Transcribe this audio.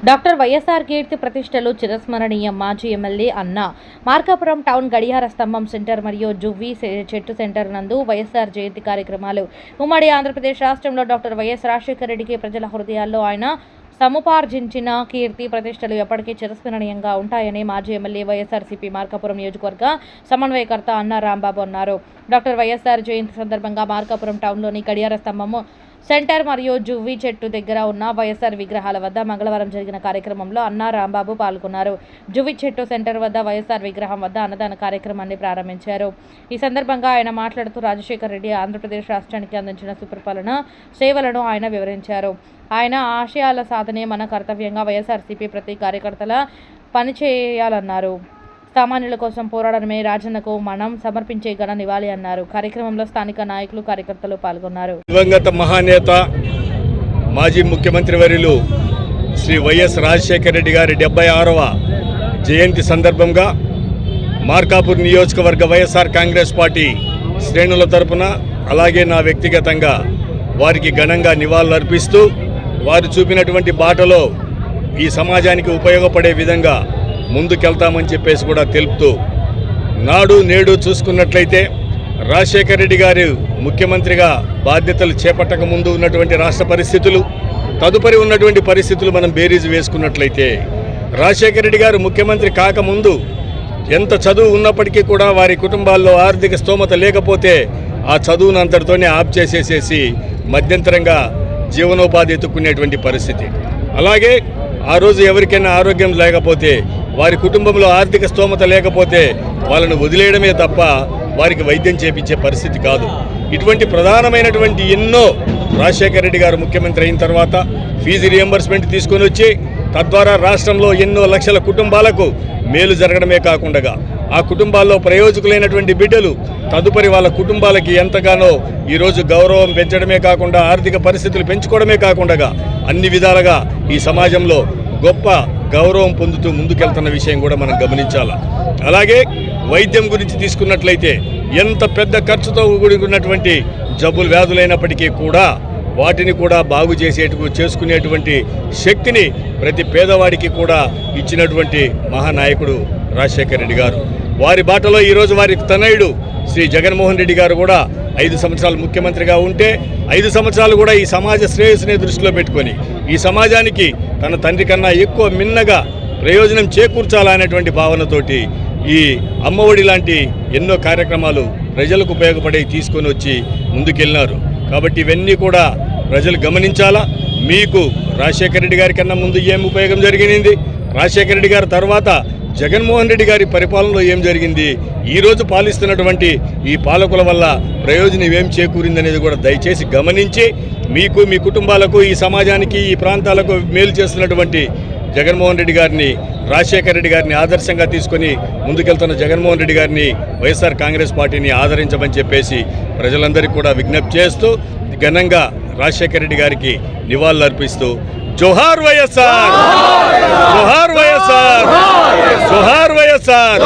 Doctor YSR కీర్తి ప్రతిష్టలు చిరస్మరణీయం. మాజీ MLA అన్న మార్కాపురం టౌన్ గడియార స్తంభం సెంటర్ మరియు జువ్వి చెట్టు సెంటర్ నందు వైఎస్ఆర్ జయంతి కార్యక్రమాలు. ఉమ్మడి ఆంధ్రప్రదేశ్ రాష్ట్రంలో డాక్టర్ వైఎస్ రాజశేఖర రెడ్డికి ప్రజల హృదయాల్లో ఆయన సముపార్జించిన కీర్తి ప్రతిష్టలు ఎప్పటికీ చిరస్మరణీయంగా ఉంటాయని మాజీ ఎమ్మెల్యే వైఎస్ఆర్సీపీ మార్కాపురం నియోజకవర్గ సమన్వయకర్త అన్న రాంబాబు అన్నారు. డాక్టర్ వైఎస్ఆర్ జయంతి సందర్భంగా మార్కాపురం టౌన్లోని గడియార స్తంభం సెంటర్ మరియు జువ్వి చెట్టు దగ్గర ఉన్న వైఎస్ఆర్ విగ్రహాల వద్ద మంగళవారం జరిగిన కార్యక్రమంలో అన్న రాంబాబు పాల్గొన్నారు. జువ్వి చెట్టు సెంటర్ వద్ద వైఎస్ఆర్ విగ్రహం వద్ద అన్నదాన కార్యక్రమాన్ని ప్రారంభించారు. ఈ సందర్భంగా ఆయన మాట్లాడుతూ రాజశేఖర రెడ్డి ఆంధ్రప్రదేశ్ రాష్ట్రానికి అందించిన సుపరిపాలన సేవలను ఆయన వివరించారు. ఆయన ఆశయాల సాధనే మన కర్తవ్యంగా వైఎస్ఆర్సీపీ ప్రతి కార్యకర్తల పనిచేయాలన్నారు. సామాన్యుల కోసం పోరాడమే రాజన్నకు మనం సమర్పించే ఘన నివాళి అన్నారు. కార్యక్రమంలో స్థానిక నాయకులు కార్యకర్తలు పాల్గొన్నారు. దివంగత మహానేత మాజీ ముఖ్యమంత్రి వర్యులు శ్రీ వైఎస్ రాజశేఖర రెడ్డి గారి 76వ జయంతి సందర్భంగా మార్కాపూర్ నియోజకవర్గ వైఎస్ఆర్ కాంగ్రెస్ పార్టీ శ్రేణుల తరపున అలాగే నా వ్యక్తిగతంగా వారికి ఘనంగా నివాళులు అర్పిస్తూ వారు చూపినటువంటి బాటలో ఈ సమాజానికి ఉపయోగపడే విధంగా ముందుకెళ్తామని చెప్పేసి కూడా తెలుపుతూ నాడు నేడు చూసుకున్నట్లయితే రాజశేఖర రెడ్డి గారు ముఖ్యమంత్రిగా బాధ్యతలు చేపట్టక ముందు ఉన్నటువంటి రాష్ట్ర పరిస్థితులు, తదుపరి ఉన్నటువంటి పరిస్థితులు మనం బేరీజు వేసుకున్నట్లయితే రాజశేఖర రెడ్డి గారు ముఖ్యమంత్రి కాకముందు ఎంత చదువు ఉన్నప్పటికీ కూడా వారి కుటుంబాల్లో ఆర్థిక స్తోమత లేకపోతే ఆ చదువును అంతటితోనే ఆప్ చేసేసేసి మధ్యంతరంగా జీవనోపాధి ఎత్తుక్కునేటువంటి పరిస్థితి. అలాగే ఆ రోజు ఎవరికైనా ఆరోగ్యం లేకపోతే వారి కుటుంబంలో ఆర్థిక స్తోమత లేకపోతే వాళ్ళను వదిలేయడమే తప్ప వారికి వైద్యం చేపించే పరిస్థితి కాదు. ఇటువంటి ప్రధానమైనటువంటి ఎన్నో రాజశేఖర రెడ్డి గారు ముఖ్యమంత్రి అయిన తర్వాత ఫీజు రియంబర్స్మెంట్ తీసుకొని వచ్చి తద్వారా రాష్ట్రంలో ఎన్నో లక్షల కుటుంబాలకు మేలు జరగడమే కాకుండా ఆ కుటుంబాల్లో ప్రయోజకులైనటువంటి బిడ్డలు తదుపరి వాళ్ళ కుటుంబాలకి ఎంతగానో ఈరోజు గౌరవం పెంచడమే కాకుండా ఆర్థిక పరిస్థితులు పెంచుకోవడమే కాకుండా అన్ని విధాలుగా ఈ సమాజంలో గొప్ప గౌరవం పొందుతూ ముందుకెళ్తున్న విషయం కూడా మనం గమనించాలి. అలాగే వైద్యం గురించి తీసుకున్నట్లయితే ఎంత పెద్ద ఖర్చుతో కూడుకున్నటువంటి జబ్బులు వ్యాధులైనప్పటికీ కూడా వాటిని కూడా బాగు చేసుకునేటువంటి శక్తిని ప్రతి పేదవాడికి కూడా ఇచ్చినటువంటి మహానాయకుడు రాజశేఖర రెడ్డి గారు. వారి బాటలో ఈరోజు వారి తనయుడు శ్రీ జగన్మోహన్ రెడ్డి గారు కూడా 5 సంవత్సరాలు ముఖ్యమంత్రిగా ఉంటే 5 సంవత్సరాలు కూడా ఈ సమాజ శ్రేయస్సుని దృష్టిలో పెట్టుకొని ఈ సమాజానికి తన తండ్రి కన్నా ఎక్కువ మిన్నగా ప్రయోజనం చేకూర్చాలనేటువంటి భావనతోటి ఈ అమ్మఒడి లాంటి ఎన్నో కార్యక్రమాలు ప్రజలకు ఉపయోగపడే తీసుకొని వచ్చి ముందుకెళ్ళినారు. కాబట్టి ఇవన్నీ కూడా ప్రజలు గమనించాలా. మీకు రాజశేఖర రెడ్డి గారి కన్నా ముందు ఏం ఉపయోగం జరిగింది, రాజశేఖర రెడ్డి గారి తర్వాత జగన్మోహన్ రెడ్డి గారి పరిపాలనలో ఏం జరిగింది, ఈరోజు పాలిస్తున్నటువంటి ఈ పాలకుల వల్ల ప్రయోజనం ఏం చేకూరిందనేది కూడా దయచేసి గమనించి మీకు మీ కుటుంబాలకు ఈ సమాజానికి ఈ ప్రాంతాలకు మేలు చేస్తున్నటువంటి జగన్మోహన్ రెడ్డి గారిని రాజశేఖర రెడ్డి గారిని ఆదర్శంగా తీసుకొని ముందుకెళ్తున్న జగన్మోహన్ రెడ్డి గారిని వైఎస్ఆర్ కాంగ్రెస్ పార్టీని ఆదరించమని చెప్పేసి ప్రజలందరికీ కూడా విజ్ఞప్తి చేస్తూ ఘనంగా రాజశేఖర రెడ్డి గారికి నివాళులు అర్పిస్తూ జోహార్ వైఎస్ఆర్, జోహార్ వైఎస్ఆర్, జోహార్ వైఎస్ఆర్.